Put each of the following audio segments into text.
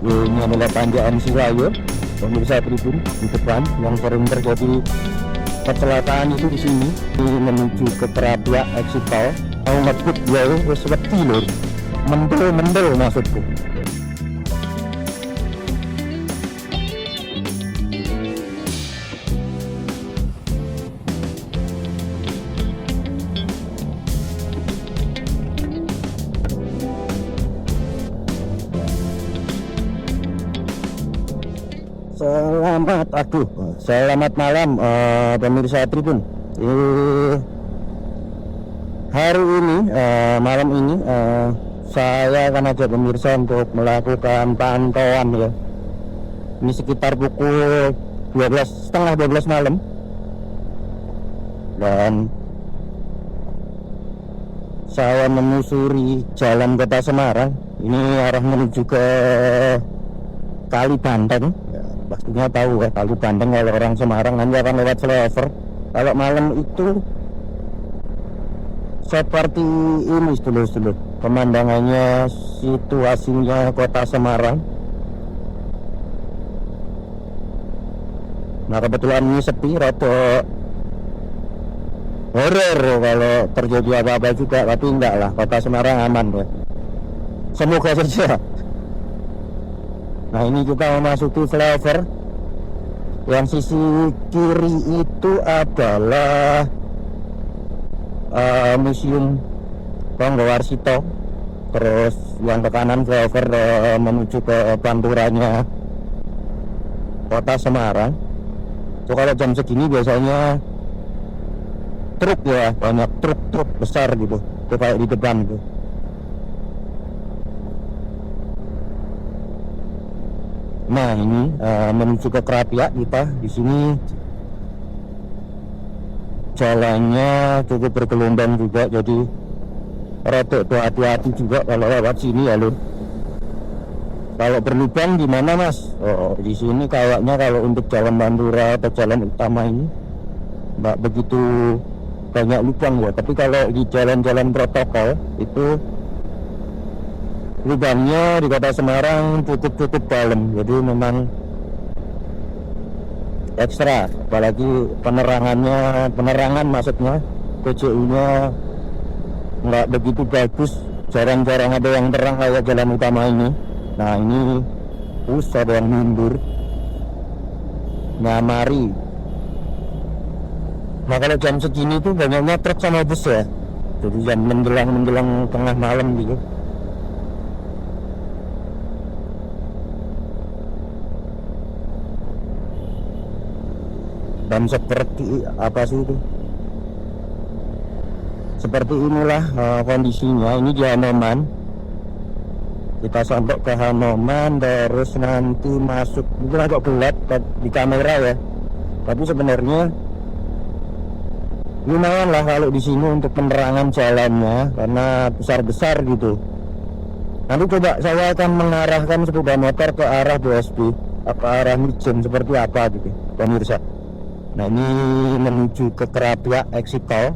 ini adalah tanjakan Silayo, pemirsa Tribun di depan yang sering terjadi kecelakaan itu di sini. Ini menuju ke Kerapia exit tol. Mau ngebut dia wis wedi lho. Mendel maksudku. Selamat malam pemirsa Tribun. Hari ini malam ini saya akan ajak pemirsa untuk melakukan pantauan ya. Ini sekitar pukul 12, setengah 12 malam. Dan saya menyusuri jalan Kota Semarang. Ini arah menuju ke Kali Banteng. Pastinya tahu ya, Kali Banteng kalau orang Semarang nanti akan lewat flyover. Kalau malam itu seperti ini sedulur-sedulur, pemandangannya, situasinya Kota Semarang. Nah kebetulan ini sepi, rada horor kalau terjadi apa-apa juga, tapi enggak lah, Kota Semarang aman ya. Semoga saja. Nah ini kita memasuki flyover. Yang sisi kiri itu adalah Museum Ponggowarsito. Terus yang ke kanan flyover menuju ke panturanya Kota Semarang. So kalau jam segini biasanya truk ya, banyak truk besar gitu, itu kayak di depan gitu. Nah ini menuju ke Kerapia kita. Di sini jalannya cukup bergelombang juga, jadi rada hati-hati juga kalau lewat sini ya lur. Kalau berlubang gimana mas? Oh di sini kayaknya kalau untuk jalan Pantura atau jalan utama ini nggak begitu banyak lubang ya. Tapi kalau di jalan-jalan protokol itu lubangnya di Kota Semarang cukup dalam, jadi memang ekstra, apalagi penerangan maksudnya PJU-nya nggak begitu bagus, jarang-jarang ada yang terang kayak jalan utama ini. Nah ini ada yang mundur nyamari. Nah kalau jam segini tuh banyaknya truk sama bus ya, jadi jam menjelang tengah malam gitu. Dan seperti apa sih itu? Seperti inilah kondisinya. Ini di Hanoman. Kita sampai ke Hanoman, terus nanti masuk. Mungkin agak gelap di kamera ya. Tapi sebenarnya lumayan lah kalau di sini untuk penerangan jalannya, karena besar gitu. Nanti coba saya akan mengarahkan sepeda motor ke arah BSD, apa arah Mijen seperti apa gitu, pemirsa. Nah ini menuju ke Kerapia exit tol,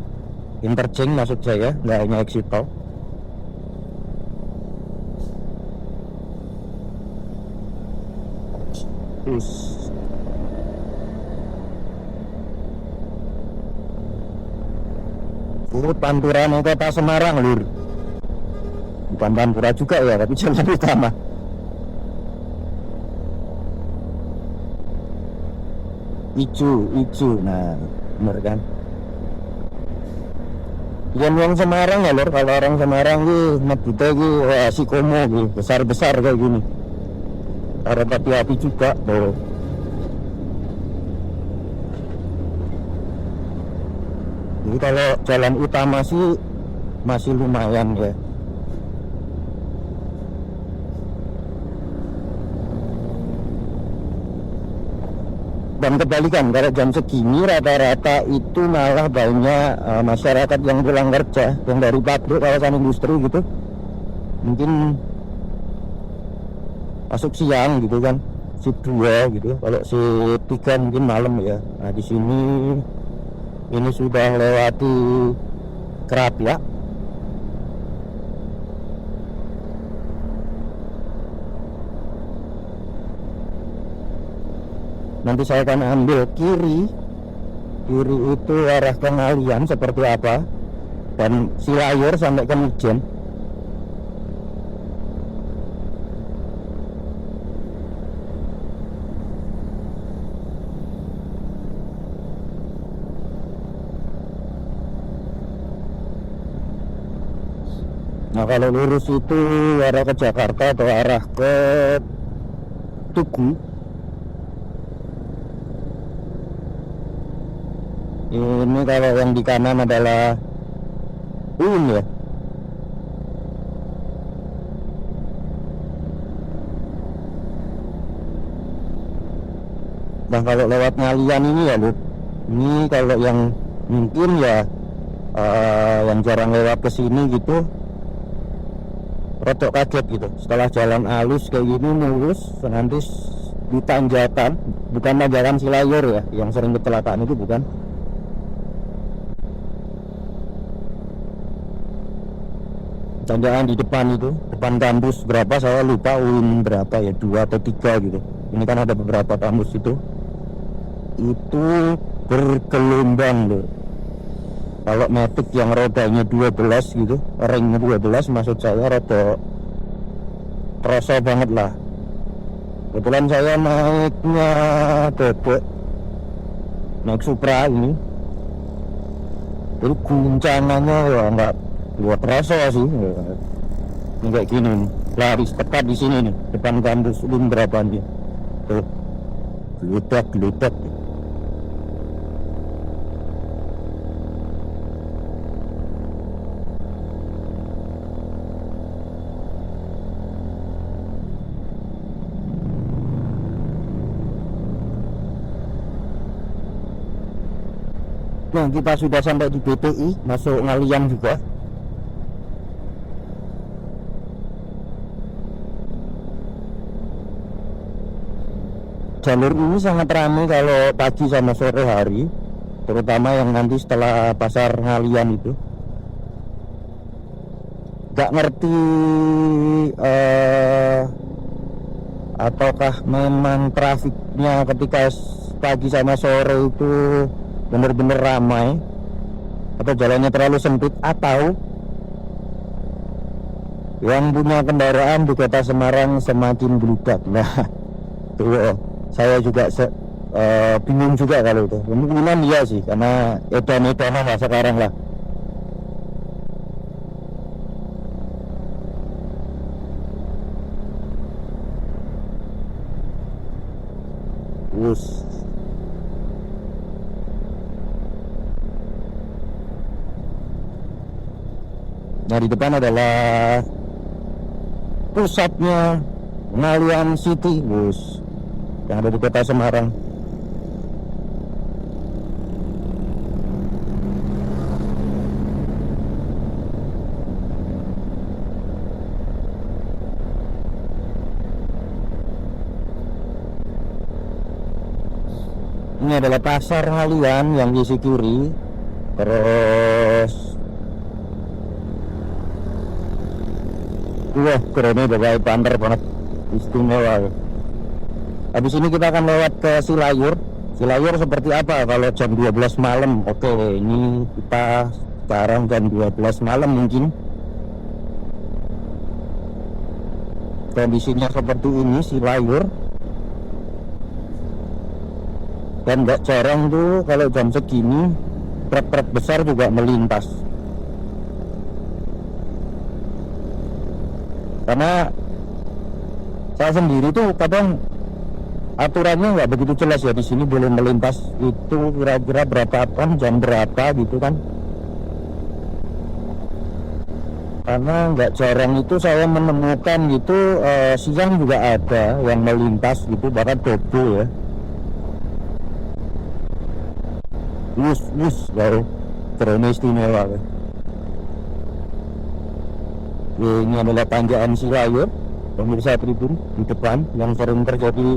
interchange maksud saya, nggak hanya exit tol. Terus Pantura Kota Semarang lur, bukan Pantura juga ya, tapi jalan utama. Ijo, nah bener kan. Yang Semarang ya lor, kalau orang Semarang ngebutnya sikomo besar kayak gini. Harus hati-hati juga loh. Jadi kalau jalan utama sih masih lumayan ya. Dan kebalikan, kalau jam segini rata-rata itu malah banyak masyarakat yang pulang kerja, yang dari pabrik, kawasan industri gitu, mungkin masuk siang gitu kan, shift 2 gitu. Kalau shift 3 mungkin malam ya. Nah di sini ini sudah lewati Kerapia. nanti saya akan ambil kiri itu arah ke Ngalian seperti apa, dan Silayur sampai ke Mijen. Nah kalau lurus itu arah ke Jakarta atau arah ke Tugu, ini kalau yang di kanan adalah UIN ya. Nah kalau lewat Ngalian ini ya Lud, ini kalau yang mungkin ya yang jarang lewat ke sini gitu, rotok kaget gitu. Setelah jalan halus kayak gini mulus, nanti di tanjakan, bukan tanjakan Silayur ya, yang sering kecelakaan itu bukan. Tanjakan di depan itu, depan kampus berapa saya lupa, UIN berapa ya, 2 atau 3 gitu. Ini kan ada beberapa kampus itu bergelombang loh. Kalau Matic yang rodanya 12 gitu, ringnya 12 maksud saya, rada terasa banget lah. Kebetulan saya naiknya bebek, naik Supra ini, jadi guncangannya ya nggak buat terasa sih. Ini kayak gini nih, laris tepat di sini nih, depan kampus UIN berapa nih, tuh geledak. Nah kita sudah sampai di BTI, masuk Ngalian juga. Jalur ini sangat ramai kalau pagi sama sore hari, terutama yang nanti setelah pasar Ngalian itu. Gak ngerti ataukah memang trafiknya ketika pagi sama sore itu bener-bener ramai, atau jalannya terlalu sempit, atau yang punya kendaraan di kota Semarang semakin bludak. Nah tuh saya juga bingung juga kalau itu. Kemungkinan iya sih, karena edan-edanan lah sekarang lah. Nah di depan adalah pusatnya Ngalian City, yang ada di kota Semarang. Ini adalah pasar Ngalian yang di Sikuri. Terus wah keren, udah banter banget, istimewa. Habis ini kita akan lewat ke Silayur. Silayur seperti apa kalau jam 12 malam. Oke, ini kita sekarang jam 12 malam mungkin. Kondisinya seperti ini Silayur. Dan nggak jarang tuh kalau jam segini truk-truk besar juga melintas. Karena saya sendiri tuh kadang aturannya nggak begitu jelas ya, di sini boleh melintas itu kira-kira berapa jam berapa gitu kan. Karena nggak jarang itu saya menemukan gitu siang juga ada yang melintas gitu, bahkan double ya. Baru keren, istimewa ya. Ini adalah tanjakan Silayur, pemirsa Tribun, di depan yang sering terjadi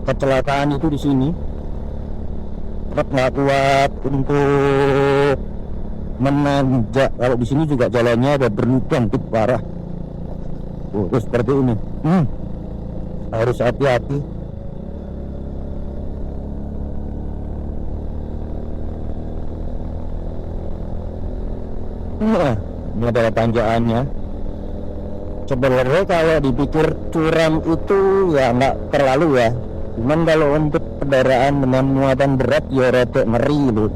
kecelakaan itu di sini. Truk nggak kuat untuk menanjak. Kalau di sini juga jalannya ada berlubang, parah. Seperti ini. Harus hati-hati. Nah, ini adalah tanjakannya. Sebenarnya kalau dipikir curam itu ya nggak terlalu ya. Cuman kalau untuk kendaraan dengan muatan berat ya rada ngeri loh.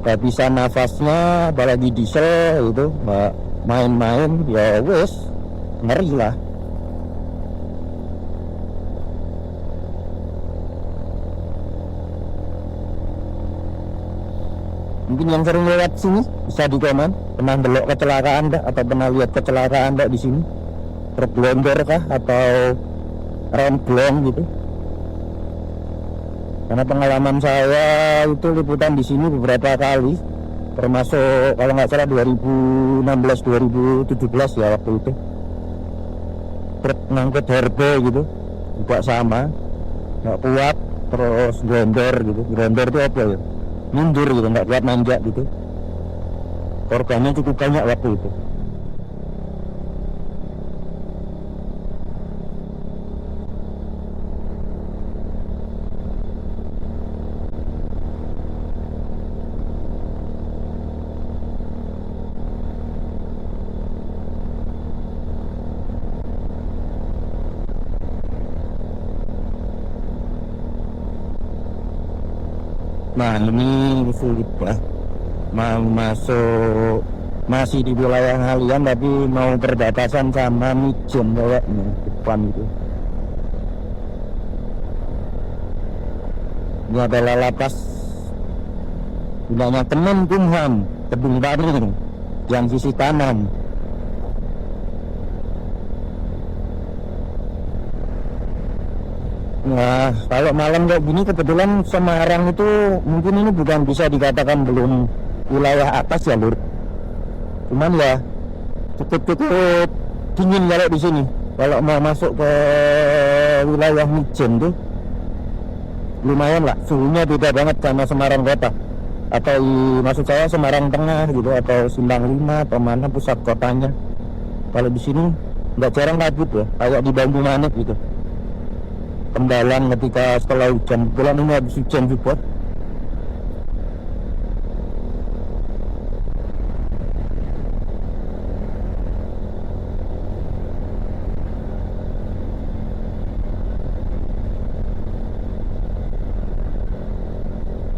Gak bisa nafasnya, apalagi diesel itu nggak main-main ya wes ngeri lah. Mungkin yang sering lewat sini bisa di komen pernah belok kecelakaan enggak, atau pernah lihat kecelakaan enggak di sini, truk blender kah atau rem blong gitu. Karena pengalaman saya itu liputan di sini beberapa kali, termasuk kalau nggak salah 2016-2017 ya waktu itu. Truk ngangkut herbe gitu, juga sama, nggak kuat terus gronder gitu. Gronder itu apa ya? Mundur gitu, nggak kuat nanjak gitu. Korbannya cukup banyak waktu itu. Nah ini sulit lah, mau masuk masih di wilayah Ngalian tapi mau berbatasan sama Mijen kayaknya depan itu. Ini adalah lapas wilayah Kemenkumham Kedung Baring yang sisi kanan. Nah, kalau malam kayak gini kebetulan Semarang itu mungkin ini bukan bisa dikatakan belum wilayah atas ya Lur. Cuman ya cukup dingin kalau di sini. Kalau mau masuk ke wilayah Mijen tuh lumayan lah, suhunya beda banget sama Semarang kota. Atau maksud saya Semarang Tengah gitu, atau Simpang 5 atau mana pusat kotanya. Kalau di sini nggak jarang kabut ya, kayak di Banyumanik gitu. Kendalan ketika setelah hujan, kebetulan ini habis hujan juga.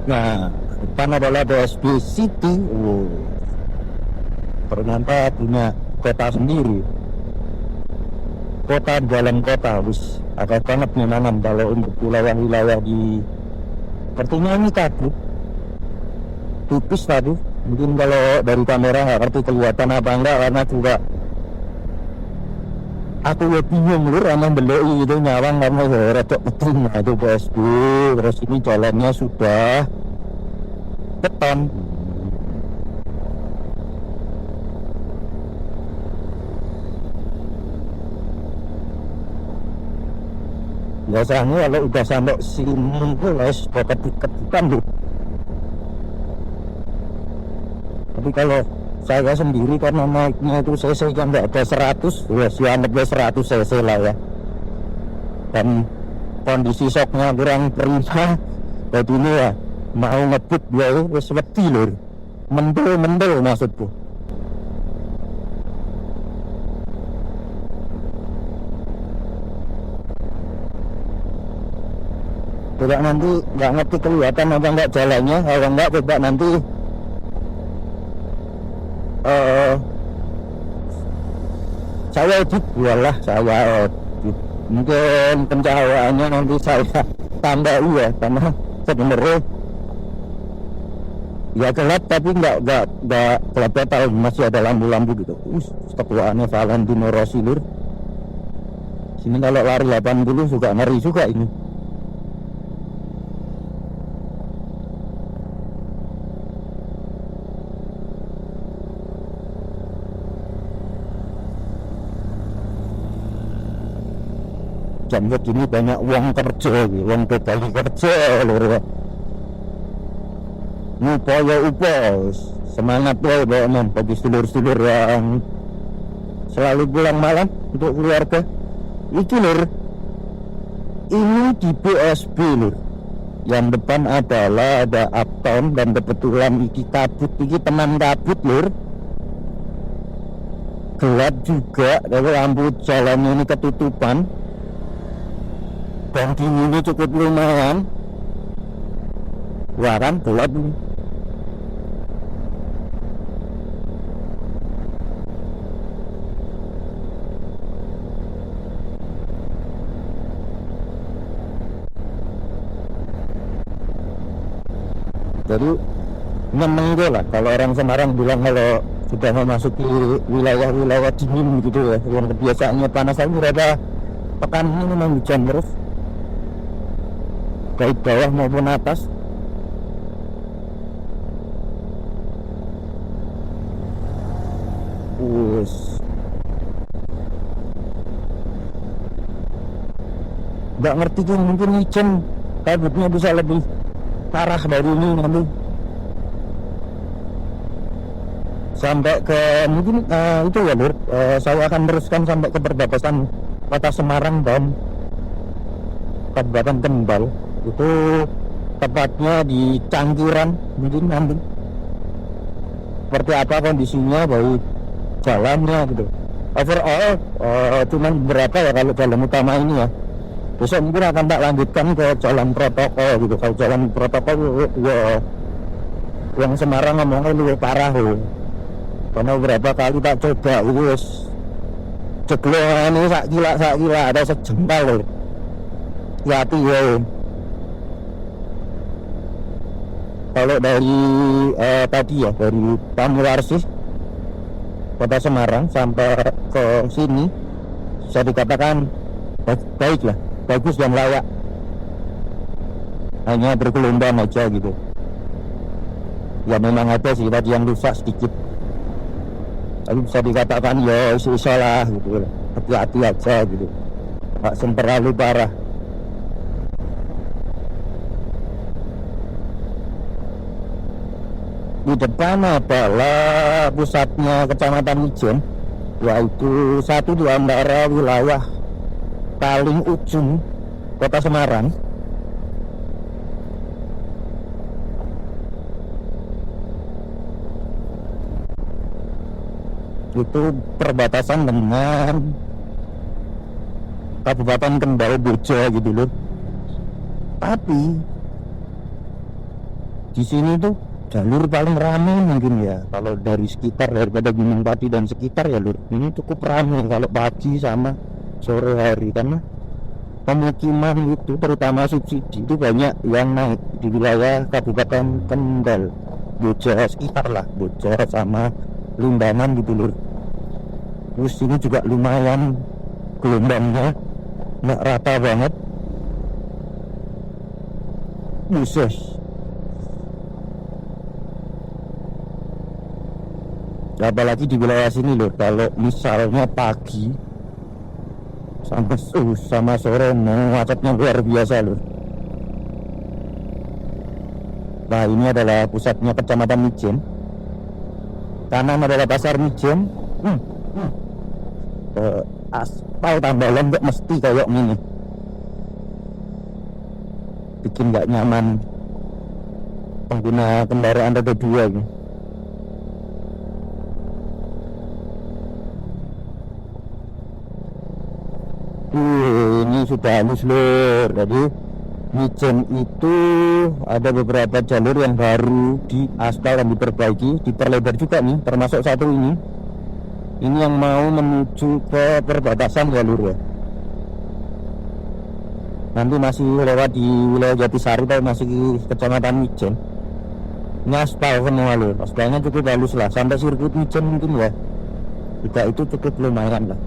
Nah, depan adalah BSD City. Wow. Ternyata punya kota sendiri. Kota dalam kota, wis agak banget menanam kalau untuk wilayah-wilayah di sepertinya ini kabut tipis tadi. Mungkin kalau dari kamera nggak ngerti kelihatan apa enggak, karena juga aku ya bingung Lur sama belok gitu nyawang karena ya rada betul. Nah itu PSB, terus ini jalannya sudah beton. Biasanya kalau udah sampai sini tuh les dekat-dekatan tuh. Tapi kalau saya sendiri karena naiknya itu cc kan nggak ada 100 ya, si anaknya 100 cc lah ya, dan kondisi shocknya kurang prima. Jadi ini ya mau ngebut dia wis wedi Lur, mendel maksudku. Coba nanti nggak ngerti kelihatan apa enggak jalannya, kalau enggak coba nanti saya edit, iyalah saya edit. Mungkin pencahayaannya nanti saya tambah ya, karena sebenarnya ya gelap tapi nggak gelap total, masih ada lampu-lampu gitu. Ketuaannya Valentino Rossi Lur. Sini kalau lari 80 juga ngeri juga ini. Jam segini banyak uang kerja, uang kembali kerja Lur. Upaya semangat ya bagi sedulur-sedulur yang selalu pulang malam untuk keluarga. Itu Lur, ini di BSB Lur, Yang depan adalah ada uptown, dan kebetulan iki kabut, iki tenan kabut lur. Gelap juga, tapi lampu jalannya ini ketutupan, dan dinginnya cukup lumayan. Wah kan gelap ini. Jadi nyeneng gue lah kalau orang Semarang bilang kalau sudah memasuki wilayah-wilayah dingin gitu ya, yang kebiasaannya panas aja mereka pekan ini memang hujan terus, baik bawah maupun atas. Wus, nggak ngerti tuh, mungkin hujan kabutnya bisa lebih parah dari ini nanti sampai ke mungkin itu ya lur, saya akan teruskan sampai ke perbatasan kota Semarang dan Kabupaten Kendal, itu tepatnya di Cangkiran. Mungkin nanti seperti apa kondisinya, baik jalannya gitu. Overall cuman berapa ya kalau jalan utama ini ya. Besok mungkin akan tak lanjutkan ke jalan protokol gitu. Kalau jalan protokol ya yang Semarang ngomongnya lebih parah loh. Karena beberapa kali tak coba itu wis jegloan ini sak kila ada sejengkal loh. Hati ya. Kalau dari tadi ya, dari Tamularsis Kota Semarang sampai ke sini bisa dikatakan baik lah, bagus dan layak. Hanya bergelombang aja gitu. Ya memang ada sih tadi yang rusak sedikit, tapi bisa dikatakan ya iso-iso lah gitu. Hati-hati aja gitu, nggak terlalu parah. Di depan adalah pusatnya Kecamatan Mijen, yaitu satu di antara wilayah paling ujung Kota Semarang. Itu perbatasan dengan Kabupaten Kendal Boja gitu loh. Tapi di sini tuh jalur paling ramai mungkin ya, kalau dari sekitar, daripada Gunung Pati dan sekitar ya lur, ini cukup ramai kalau pagi sama sore hari, karena pemukiman itu terutama subsidi itu banyak yang naik di wilayah Kabupaten Kendal Boja sekitar lah, Boja sama Limbangan gitu lur. Terus ini juga lumayan gelombangnya nggak rata banget. Buses, apalagi di wilayah sini loh, kalau misalnya pagi sama sore macetnya luar biasa loh. Nah ini adalah pusatnya Kecamatan Mijen, kanan adalah Pasar Mijen. Aspal tambah lembek mesti kayak gini, bikin nggak nyaman pengguna kendaraan roda 2 ini. Ini sudah halus lur. Jadi Mijen itu ada beberapa jalur yang baru di aspal dan diperbaiki, diperlebar juga nih, termasuk satu ini yang mau menuju ke perbatasan ya lur ya. Nanti masih lewat di wilayah Jatisari, tapi masih Kecamatan Mijen. Ini aspal semua lur, aspalnya cukup halus lah, sampai sirkuit Mijen mungkin ya, juga itu cukup lumayan lah.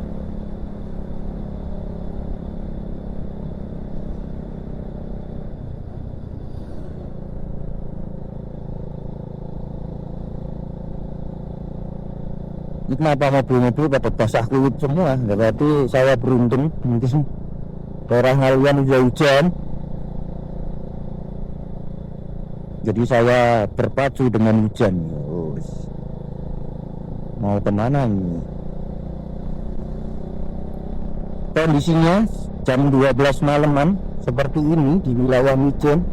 Ini kenapa mobil-mobil pada basah kuyup semua? Nggak, berarti saya beruntung, mungkin orang kalian hujan. Jadi saya berpacu dengan hujan. Mau kemana ini? Kondisinya jam 12 malaman seperti ini di wilayah Mijen.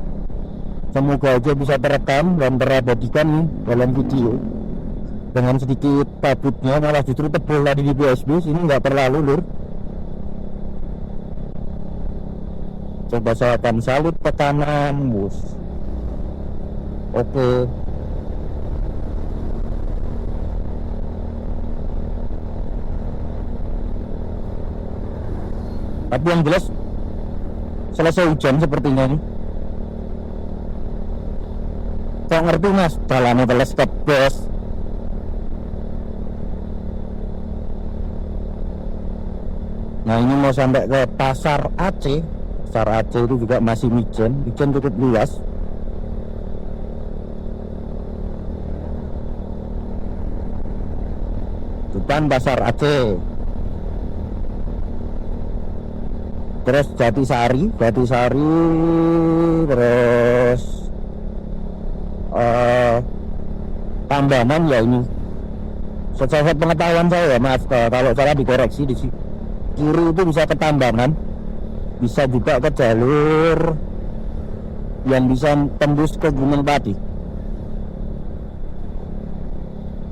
Semoga aja bisa terekam dan terabadikan dalam video. Dengan sedikit kabutnya malah justru tebal tadi di BSB, sini nggak terlalu lur. Coba saya akan salut ke kanan, bos. Oke. Tapi yang jelas selesai hujan sepertinya nih. Kok ngerti mas, jalannya teleskop bos. Nah ini mau sampai ke Pasar Aceh. Pasar Aceh itu juga masih hujan cukup luas. Depan Pasar Aceh. Terus Jatisari, terus Tambanan ya ini. Sesuai pengetahuan saya ya, maaf kalau salah dikoreksi di sini. Kiri itu bisa ke Tambangan, bisa juga ke jalur yang bisa tembus ke Gunung Pati.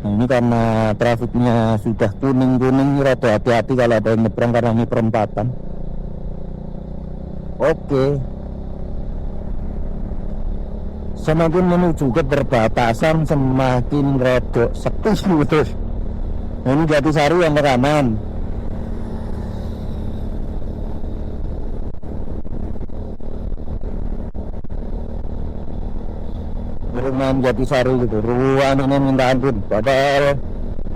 Nah ini karena trafiknya sudah kuning-kuning, rada hati-hati kalau ada yang nyebrang karena ini perempatan. Oke. Semakin menuju ke perbatasan semakin rodok sepi gitu. Nah, ini Jatisari yang ke kanan. Perumahan Jatisari gitu, ruangannya minta ampun. Padahal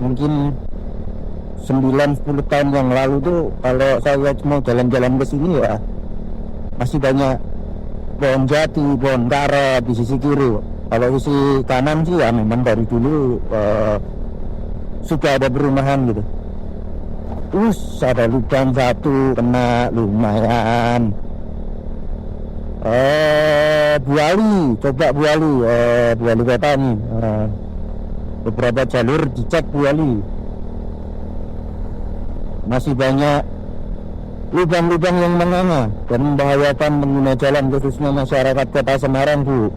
mungkin 9-10 tahun yang lalu tuh kalau saya mau jalan-jalan ke sini ya masih banyak pohon jati, pohon karet di sisi kiri. Kalau sisi kanan sih ya memang dari dulu sudah ada perumahan gitu. Ada lubang satu kena lumayan. Buali, coba Buali, Buali kota nih. Beberapa jalur dicek Buali. Masih banyak lubang-lubang yang menganga dan membahayakan pengguna jalan khususnya masyarakat kota Semarang, Bu.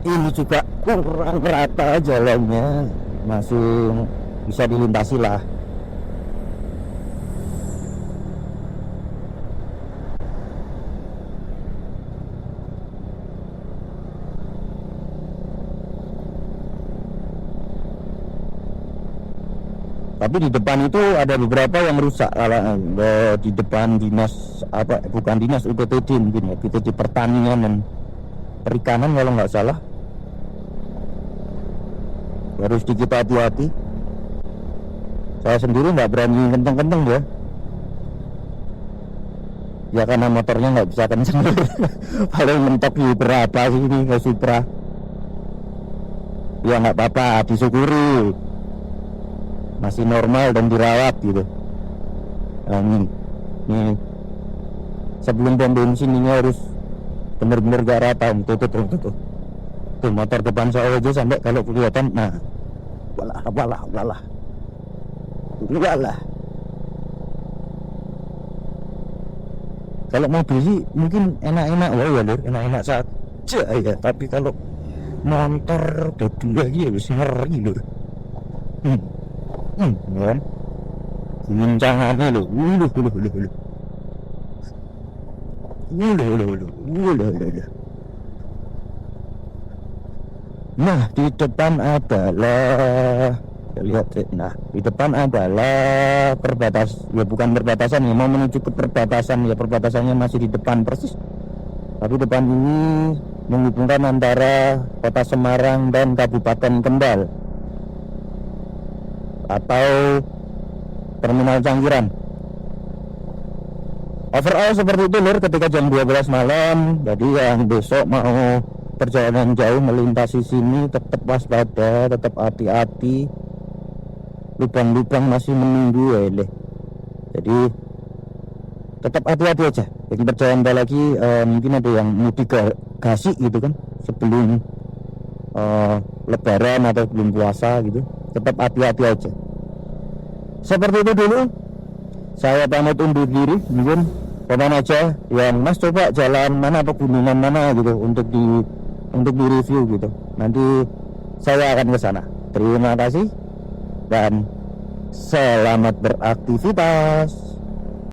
Ini juga kurang rata jalannya, masih bisa dilintasi lah. Tapi di depan itu ada beberapa yang rusak. Kalau di depan dinas apa bukan dinas UPTD mungkin ya, UPTD Pertanian dan Perikanan kalau nggak salah. Harus sedikit hati-hati. Saya sendiri nggak berani kenceng-kenceng ya. Ya karena motornya nggak bisa kenceng. Paling mentok di berapa sih ini ke Supra. Ya nggak apa-apa, disyukuri. Masih normal dan dirawat gitu. Nah, ini sebelum pom bensin ini harus bener-bener gak rata. Tuh motor depan saya aja sampai kalau kelihatan, nah walah kalau mobil sih mungkin enak-enak ya lur, enak-enak saja ya, tapi kalau motor udah dua ya harus ngeri lur. Kan guncangannya loh, Nah di depan adalah lihat, nah di depan adalah ya bukan perbatasan ya, mau menuju ke perbatasan ya, perbatasannya masih di depan persis, tapi depan ini menghubungkan antara kota Semarang dan Kabupaten Kendal atau Terminal Canggiran. Overall seperti itu lur ketika jam 12 malam. Jadi yang besok mau perjalanan jauh melintasi sini tetap waspada, tetap hati-hati. Lubang-lubang masih menunggu ya leh. Jadi tetap hati-hati aja. Yang perjalanan lagi mungkin ada yang mudik ke gasik gitu kan sebelum lebaran atau sebelum puasa gitu. Tetap hati-hati aja. Seperti itu dulu, saya pamit undur diri. Mungkin kapan aja yang Mas coba jalan mana, pegunungan mana gitu untuk di review gitu, nanti saya akan ke sana. Terima kasih dan selamat beraktivitas.